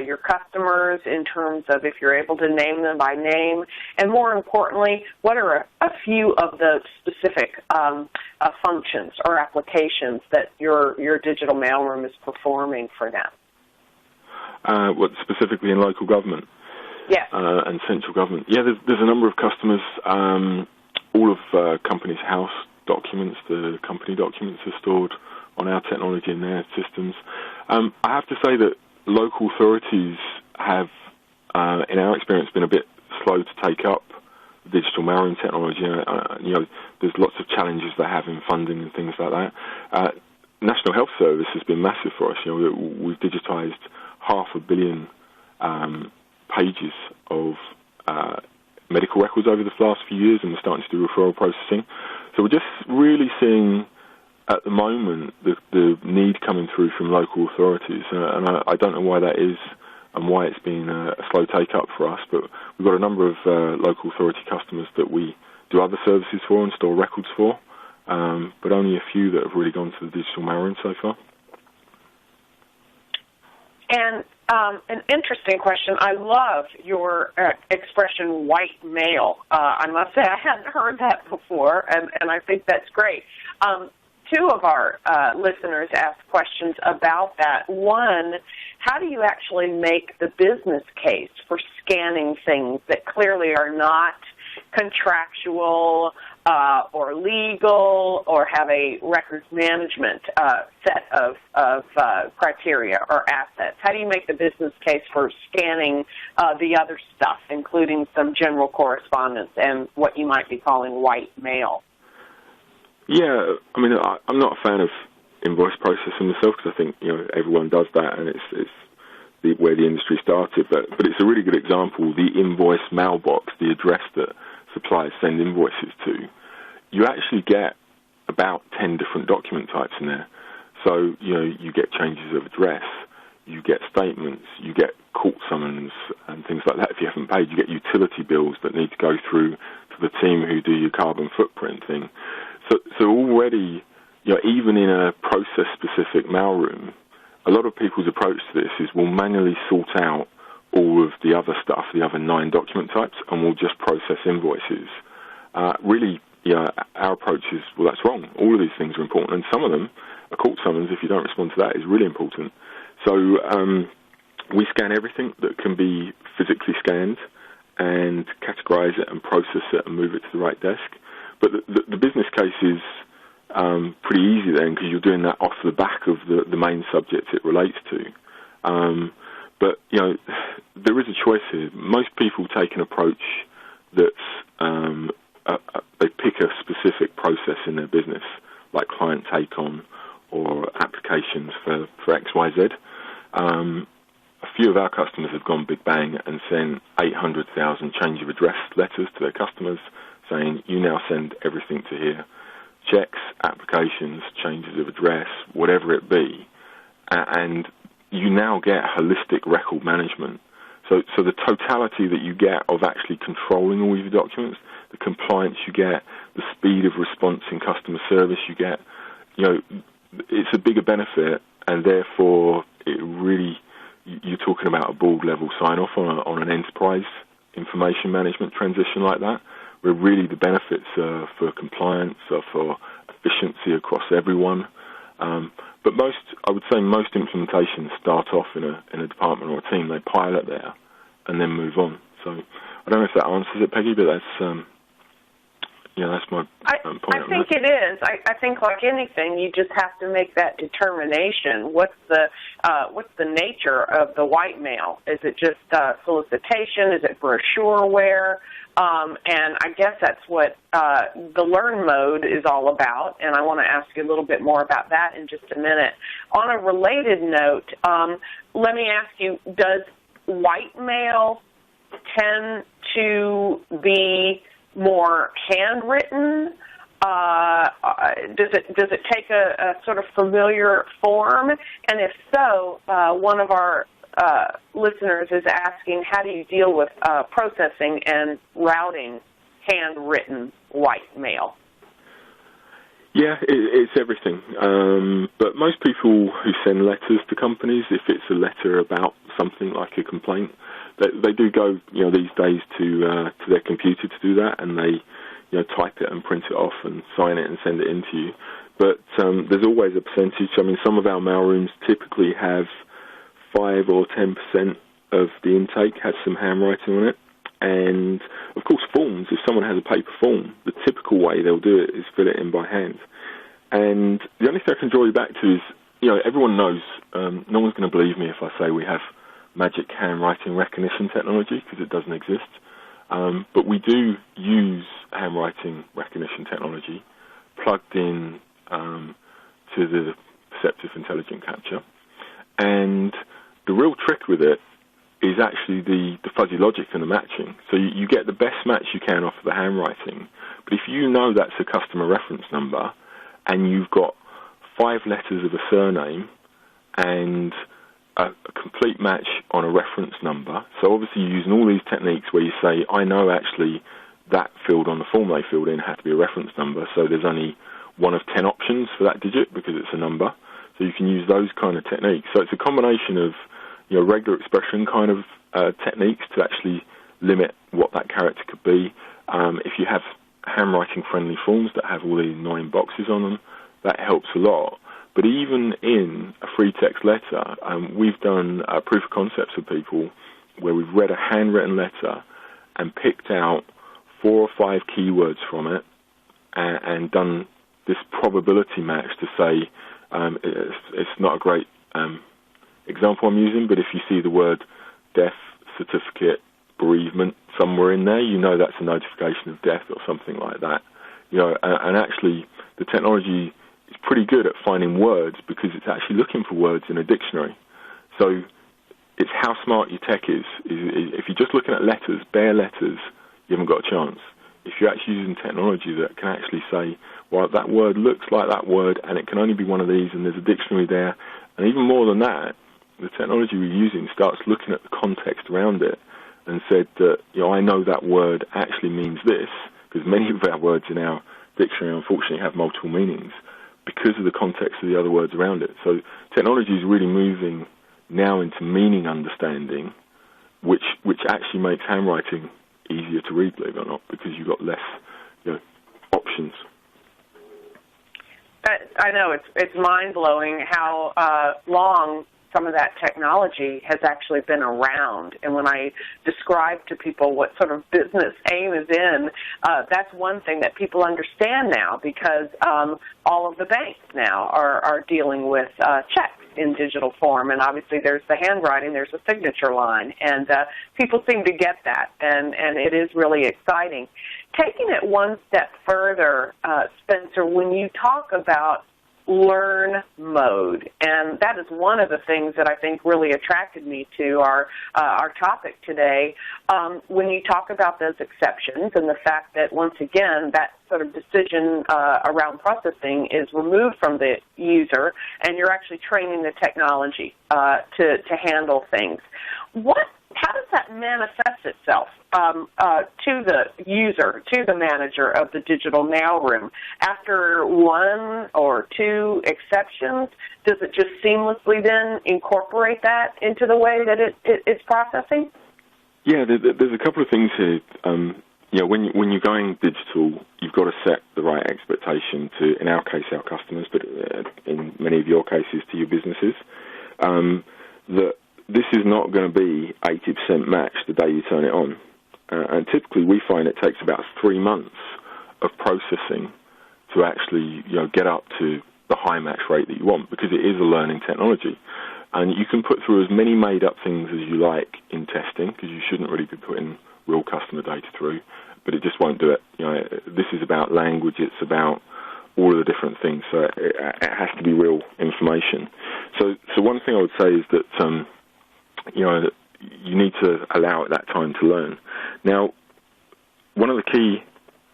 your customers in terms of, if you're able to name them by name, and more importantly, what are a few of the specific functions or applications that your digital mailroom is performing for them? What specifically in local government? Yes. And central government. Yeah, there's a number of customers. All of companies' house documents, the company documents are stored on our technology and their systems. I have to say that local authorities have, in our experience, been a bit slow to take up digital mailroom technology. There's lots of challenges they have in funding and things like that. National Health Service has been massive for us. We've digitized 500 million pages of medical records over the last few years, and we're starting to do referral processing. So we're just really seeing at the moment the need coming through from local authorities, and I don't know why that is and why it's been a slow take-up for us, but we've got a number of local authority customers that we do other services for and store records for, but only a few that have really gone to the digital mailroom so far. And an interesting question. I love your expression, white mail. I must say I hadn't heard that before, and I think that's great. Two of our listeners asked questions about that. One, how do you actually make the business case for scanning things that clearly are not contractual or legal or have a records management set of criteria or assets? How do you make the business case for scanning the other stuff, including some general correspondence and what you might be calling white mail? Yeah, I mean, I'm not a fan of invoice processing myself because I think everyone does that, and it's where the industry started. But it's a really good example. The invoice mailbox, the address that suppliers send invoices to, you actually get about 10 different document types in there. So you get changes of address, you get statements, you get court summons and things like that. If you haven't paid, you get utility bills that need to go through to the team who do your carbon footprint thing. So already, even in a process-specific mailroom, a lot of people's approach to this is we'll manually sort out all of the other stuff, the other 9 document types, and we'll just process invoices. really, our approach is, well, that's wrong. All of these things are important, and some of them, a court summons, if you don't respond to that, is really important. So we scan everything that can be physically scanned and categorize it and process it and move it to the right desk. But the business case is pretty easy then, because you're doing that off the back of the main subject it relates to. But, there is a choice here. Most people take an approach that's, they pick a specific process in their business, like client take-on or applications for X, Y, Z. A few of our customers have gone big bang and sent 800,000 change of address letters to their customers saying, you now send everything to here. Checks, applications, changes of address, whatever it be. And you now get holistic record management. So the totality that you get of actually controlling all your documents, the compliance you get, the speed of response in customer service you get, it's a bigger benefit, and therefore it really, you're talking about a board-level sign-off on an enterprise information management transition like that, where really the benefits are for compliance, are for efficiency across everyone. But I would say most implementations start off in a department or a team. They pilot there and then move on. So I don't know if that answers it, Peggy, but that's that's my point. I think it is. I think, like anything, you just have to make that determination. What's the nature of the white mail? Is it just solicitation? Is it brochureware? And I guess that's what the learn mode is all about, and I want to ask you a little bit more about that in just a minute. On a related note, let me ask you, does white mail tend to be more handwritten? Does it take a sort of familiar form? And if so, one of our listeners is asking, how do you deal with processing and routing handwritten white mail? Yeah, it's everything. But most people who send letters to companies, if it's a letter about something like a complaint, they do go, these days to their computer to do that, and they, type it and print it off and sign it and send it in to you. But there's always a percentage. I mean, some of our mailrooms typically have 5 or 10% of the intake has some handwriting on it. And, of course, forms, if someone has a paper form, the typical way they'll do it is fill it in by hand. And the only thing I can draw you back to is, everyone knows, no one's going to believe me if I say we have magic handwriting recognition technology, because it doesn't exist. But we do use handwriting recognition technology plugged in to the perceptive intelligent capture. And the real trick with it is actually the fuzzy logic and the matching. So you get the best match you can off of the handwriting. But if you know that's a customer reference number and you've got 5 letters of a surname and a complete match on a reference number, so obviously you're using all these techniques where you say, I know actually that field on the form they filled in had to be a reference number, so there's only 1 of 10 options for that digit because it's a number. So you can use those kind of techniques. So it's a combination of regular expression kind of techniques to actually limit what that character could be. If you have handwriting-friendly forms that have all the 9 boxes on them, that helps a lot. But even in a free text letter, we've done proof of concepts with people where we've read a handwritten letter and picked out 4 or 5 keywords from it and done this probability match to say, it's not a great example I'm using, but if you see the word death, certificate, bereavement somewhere in there, that's a notification of death or something like that. And actually the technology is pretty good at finding words because it's actually looking for words in a dictionary. So it's how smart your tech is. If you're just looking at letters, bare letters, you haven't got a chance. If you're actually using technology that can actually say, well, that word looks like that word and it can only be one of these and there's a dictionary there, and even more than that, the technology we're using starts looking at the context around it and said that, I know that word actually means this, because many of our words in our dictionary unfortunately have multiple meanings because of the context of the other words around it. So technology is really moving now into meaning understanding, which actually makes handwriting easier to read, believe it or not, because you've got less options. I know it's mind-blowing how long some of that technology has actually been around. And when I describe to people what sort of business AIIm is in, that's one thing that people understand now, because all of the banks now are dealing with checks in digital form. And obviously there's the handwriting, there's a signature line. And people seem to get that, and it is really exciting. Taking it one step further, Spencer, when you talk about learn mode, and that is one of the things that I think really attracted me to our topic today, when you talk about those exceptions and the fact that, once again, that sort of decision around processing is removed from the user, and you're actually training the technology to handle things. How does that manifest itself to the user, to the manager of the digital mailroom? After one or two exceptions, does it just seamlessly then incorporate that into the way that it's processing? Yeah, there's a couple of things here. When you're going digital, you've got to set the right expectation to, in our case, our customers, but in many of your cases, to your businesses, that this is not going to be 80% match the day you turn it on. And typically we find it takes about 3 months of processing to actually get up to the high match rate that you want, because it is a learning technology. And you can put through as many made-up things as you like in testing, because you shouldn't really be putting real customer data through, but it just won't do it. This is about language, it's about all of the different things, so it has to be real information. So one thing I would say is that you need to allow it that time to learn. Now, one of the key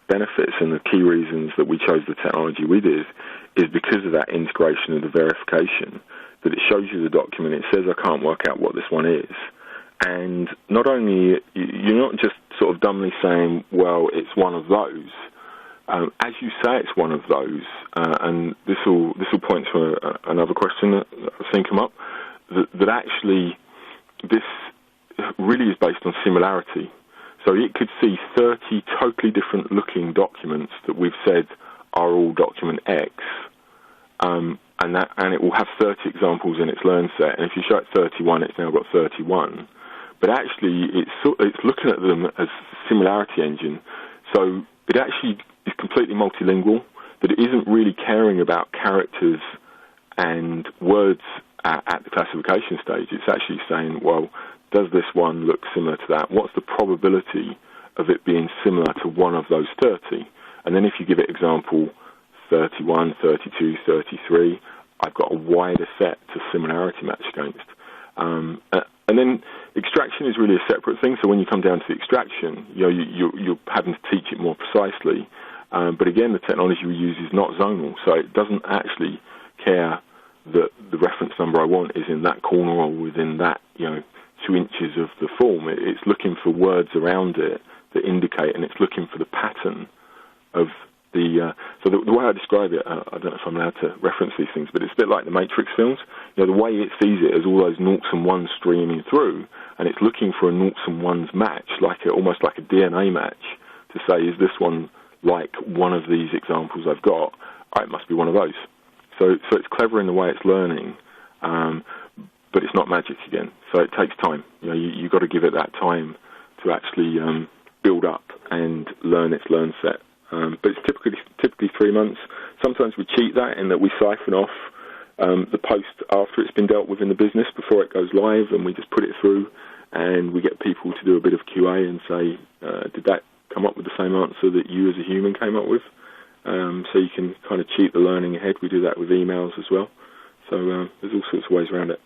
benefits and the key reasons that we chose the technology we did is because of that integration of the verification, that it shows you the document, it says I can't work out what this one is. And not only, you're not just sort of dumbly saying, well, it's one of those. As you say it's one of those, and this will point to another question that I've seen come up, that actually this really is based on similarity. So it could see 30 totally different looking documents that we've said are all document X, and it will have 30 examples in its learn set. And if you show it 31, it's now got 31. But actually, it's looking at them as a similarity engine. So it actually is completely multilingual, that it isn't really caring about characters and words at the classification stage. It's actually saying, well, does this one look similar to that? What's the probability of it being similar to one of those 30? And then if you give it example 31, 32, 33, I've got a wider set to similarity match against. And then extraction is really a separate thing. So when you come down to the extraction, you're having to teach it more precisely. But again, the technology we use is not zonal, so it doesn't actually care that the reference number I want is in that corner or within that 2 inches of the form. It's looking for words around it that indicate, and it's looking for the pattern of the. So the way I describe it, I don't know if I'm allowed to reference these things, but it's a bit like the Matrix films. The way it sees it as all those noughts and ones streaming through, and it's looking for a noughts and ones match, almost like a DNA match, to say, is this one like one of these examples I've got? It must be one of those. So it's clever in the way it's learning, but it's not magic again. So it takes time. You've got to give it that time to actually build up and learn its learn set. But it's typically 3 months. Sometimes we cheat that in that we siphon off the post after it's been dealt with in the business before it goes live, and we just put it through, and we get people to do a bit of QA and say, did that come up with the same answer that you as a human came up with? So you can kind of cheat the learning ahead. We do that with emails as well. So there's all sorts of ways around it.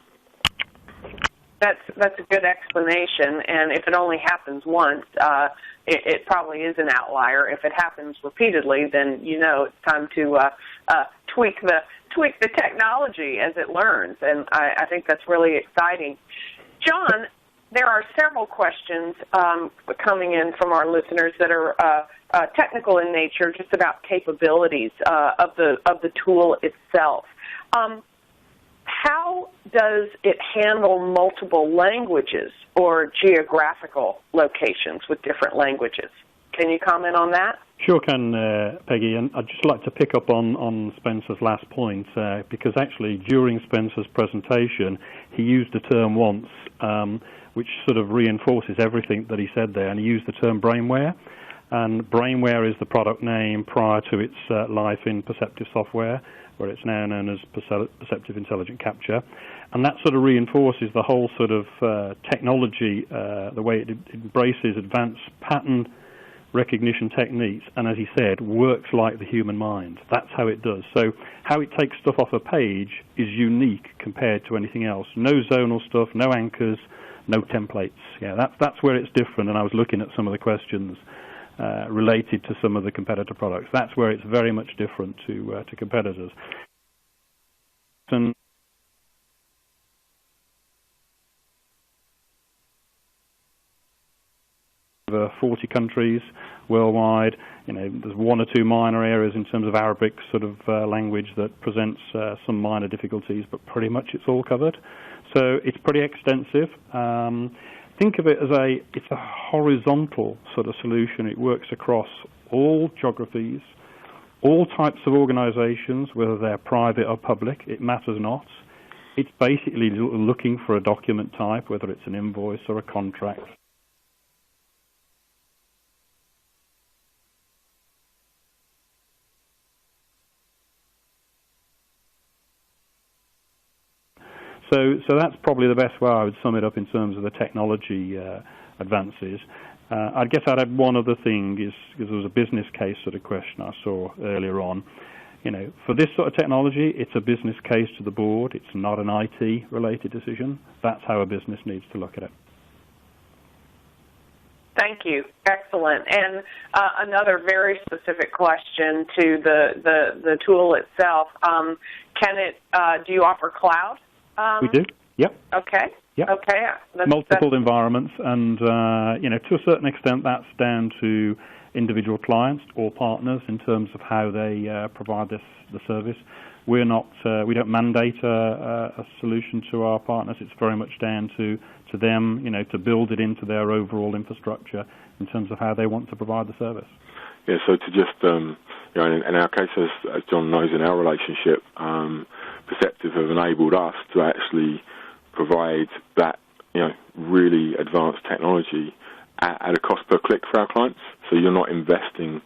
That's a good explanation, and if it only happens once, it probably is an outlier. If it happens repeatedly, then it's time to tweak the technology as it learns, and I think that's really exciting. John, there are several questions coming in from our listeners that are technical in nature, just about capabilities of the tool itself. How does it handle multiple languages or geographical locations with different languages? Can you comment on that? Sure can, Peggy, and I'd just like to pick up on Spencer's last point, because actually during Spencer's presentation he used a term once which sort of reinforces everything that he said there, and he used the term brainware. And brainware is the product name prior to its life in Perceptive Software, where it's now known as Perceptive Intelligent Capture. And that sort of reinforces the whole sort of technology, the way it embraces advanced pattern recognition techniques, and as he said, works like the human mind. That's how it does. So how it takes stuff off a page is unique compared to anything else. No zonal stuff, no anchors, no templates. Yeah, that's where it's different, and I was looking at some of the questions related to some of the competitor products. That's where it's very much different to competitors. And over 40 countries worldwide. There's one or two minor areas in terms of Arabic sort of language that presents some minor difficulties, but pretty much it's all covered. So it's pretty extensive. Think of it as it's a horizontal sort of solution. It works across all geographies, all types of organizations, whether they're private or public, it matters not. It's basically looking for a document type, whether it's an invoice or a contract. So that's probably the best way I would sum it up in terms of the technology advances. I guess I'd add one other thing, is because there was a business case sort of question I saw earlier on. For this sort of technology, it's a business case to the board. It's not an IT-related decision. That's how a business needs to look at it. Thank you. Excellent. And another very specific question to the tool itself. Do you offer cloud? We do. Yep. Okay. Yep. Okay. Multiple environments, and to a certain extent, that's down to individual clients or partners in terms of how they provide the service. We don't mandate a solution to our partners. It's very much down to them, to build it into their overall infrastructure in terms of how they want to provide the service. Yeah. So to just in our case, as John knows, in our relationship, Perceptive have enabled us to actually provide that, really advanced technology at a cost per click for our clients. So you're not investing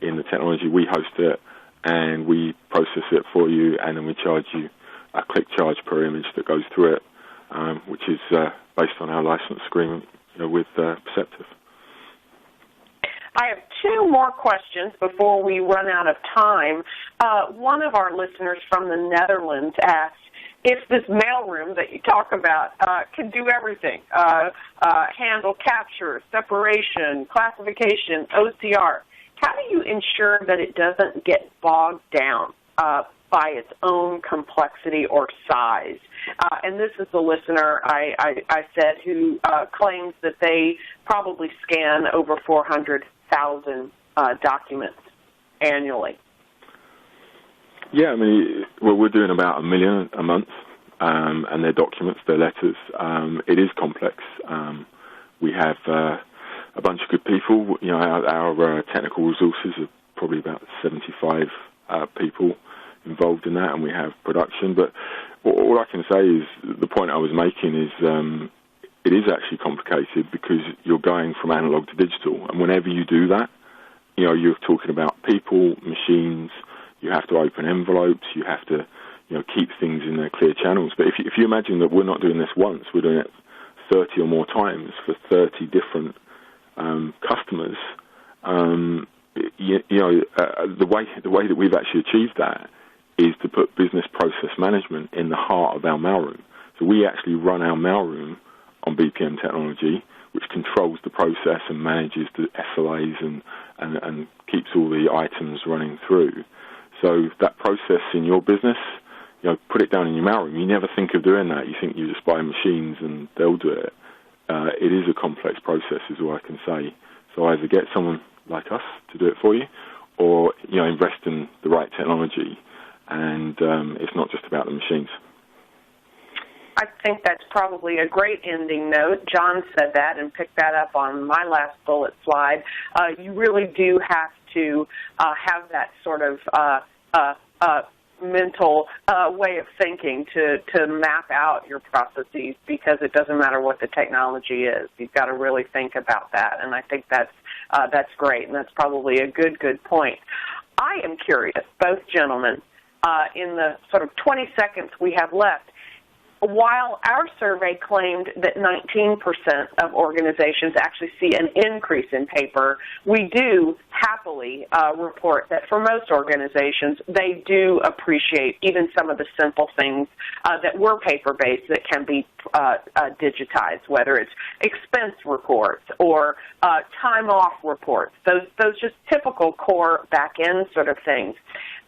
in the technology. We host it and we process it for you, and then we charge you a click charge per image that goes through it, which is based on our license agreement with Perceptive. I have two more questions before we run out of time. One of our listeners from the Netherlands asked if this mailroom that you talk about can do everything, handle capture, separation, classification, OCR. How do you ensure that it doesn't get bogged down by its own complexity or size? And this is the listener I said who claims that they probably scan over 400,000 documents annually. Yeah, we're doing about 1 million a month, and their documents, their letters. It is complex. We have a bunch of good people. Our technical resources are probably about 75 people involved in that, and we have production. But all I can say is the point I was making is it is actually complicated because you're going from analog to digital, and whenever you do that, you're talking about people, machines. You have to open envelopes. You have to, keep things in their clear channels. But if you imagine that we're not doing this once, we're doing it 30 or more times for 30 different customers. The way that we've actually achieved that is to put business process management in the heart of our mailroom. So we actually run our mailroom on BPM technology, which controls the process and manages the SLAs and keeps all the items running through. So that process in your business, put it down in your mailroom. You never think of doing that. You think you just buy machines and they'll do it. It is a complex process, is all I can say. So either get someone like us to do it for you, or invest in the right technology. And it's not just about the machines. I think that's probably a great ending note. John said that and picked that up on my last bullet slide. You really do have to have that sort of mental way of thinking to map out your processes, because it doesn't matter what the technology is. You've got to really think about that, and I think that's great, and that's probably a good point. I am curious, both gentlemen, in the sort of 20 seconds we have left, while our survey claimed that 19% of organizations actually see an increase in paper, we do happily report that for most organizations, they do appreciate even some of the simple things that were paper-based that can be digitized, whether it's expense reports or time-off reports, those just typical core back-end sort of things.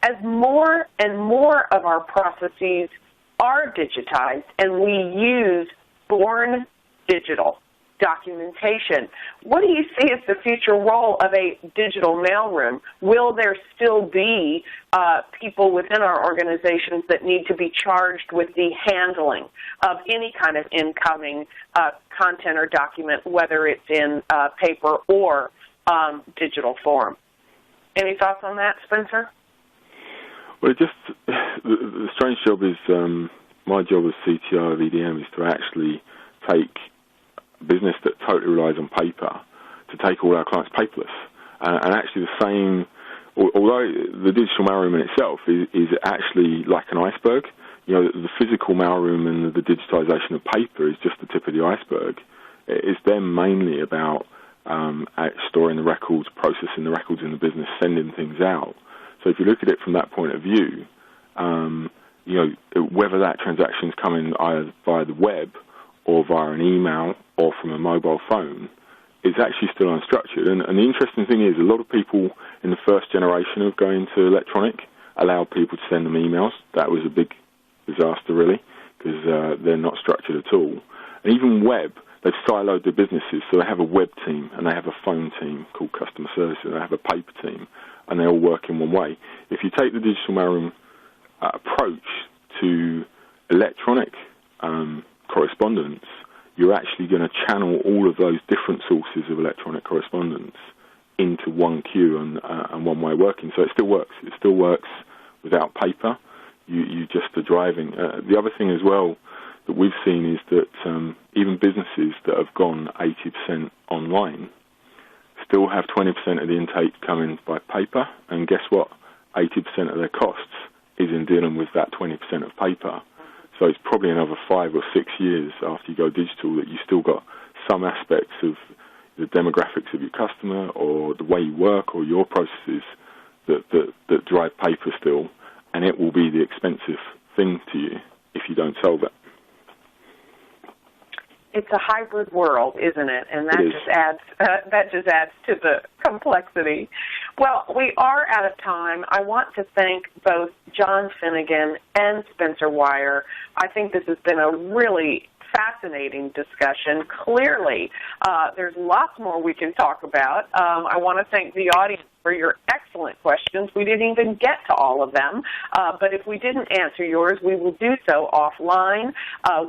As more and more of our processes are digitized and we use born digital documentation, what do you see as the future role of a digital mailroom? Will there still be people within our organizations that need to be charged with the handling of any kind of incoming content or document, whether it's in paper or digital form? Any thoughts on that, Spencer? Well, the strange job is, my job as CTO of EDM is to actually take business that totally relies on paper, to take all our clients paperless. And actually the same, although the digital mailroom in itself is actually like an iceberg, you know, the physical mailroom and the digitization of paper is just the tip of the iceberg. It's then mainly about storing the records, processing the records in the business, sending things out. So if you look at it from that point of view, you know, whether that transaction is coming either via the web or via an email or from a mobile phone is actually still unstructured. And the interesting thing is a lot of people in the first generation of going to electronic allowed people to send them emails. That was a big disaster, really, because they're not structured at all. And even web, they've siloed their businesses, so they have a web team and they have a phone team called customer service, and they have a paper team, and they all work in one way. If you take the digital mailroom approach to electronic correspondence, you're actually going to channel all of those different sources of electronic correspondence into one queue and one way of working. So it still works. It still works without paper. You just are driving. The other thing as well that we've seen is that even businesses that have gone 80% online still have 20% of the intake coming by paper, and guess what? 80% of their costs is in dealing with that 20% of paper. So it's probably another 5 or 6 years after you go digital that you still got some aspects of the demographics of your customer or the way you work or your processes that drive paper still, and it will be the expensive thing to you if you don't solve it. It's a hybrid world, isn't it? And that just adds to the complexity. Well, we are out of time. I want to thank both John Finnegan and Spencer Wire. I think this has been a really fascinating discussion. Clearly, there's lots more we can talk about. I want to thank the audience for your excellent questions. We didn't even get to all of them, but if we didn't answer yours, we will do so offline.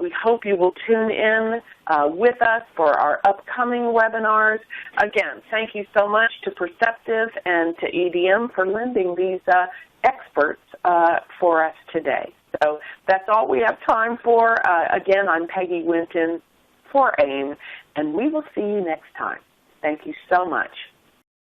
We hope you will tune in with us for our upcoming webinars. Again, thank you so much to Perceptive and to EDM for lending these experts for us today. So that's all we have time for. Again, I'm Peggy Winton for AIIM, and we will see you next time. Thank you so much.